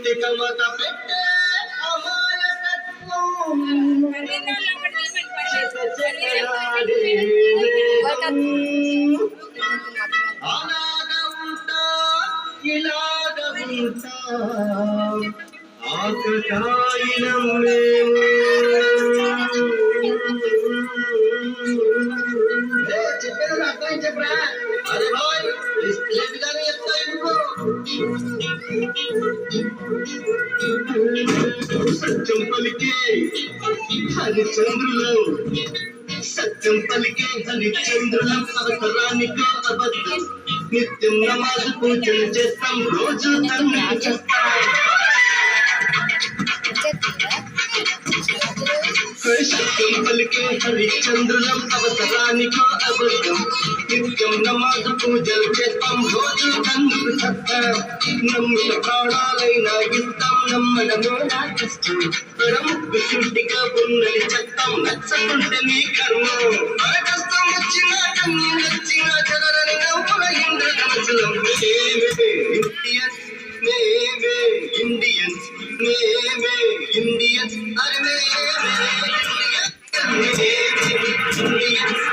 తికమక పెట్టే అమాయకత్వం అలాగా ఉంటా ఇలాగ ఉంటా ఆకతాయిలం మేము చెప్పేది అర్థం చెప్పరా అరే బాయ్ లేదుగానే చెప్తా సత్యం పలికే హరిచంద్రులం సత్యం పలికే హరిచంద్రులం అవసరానికో అబద్ధం నిత్యం నమాజు పూజలు చేస్తాం రోజు తండ్రి చేస్తాం సత్యం పలికే హరిచంద్రులం అవసరానికో అబద్ధం నిత్యం నమాజు పూజలు చేస్తాం రోజు తండ్రి చేస్తాం నమ్మిన ప్రాణాలైనా ఇస్తాం నమ్మడమే నా కష్టం పరముక్కు సూటిగా ఉన్నది చెప్తాం నచ్చకుంటే నీ కర్మం మన కష్టం వచ్చినా కన్నీ నచ్చినా జగరని నవ్వుల ఇంద్రధనుసులం ఇండియన్స్ మేమే ఇండియన్స్ మేమే ఇండియన్స్ అరే మేమే ఇండియన్స్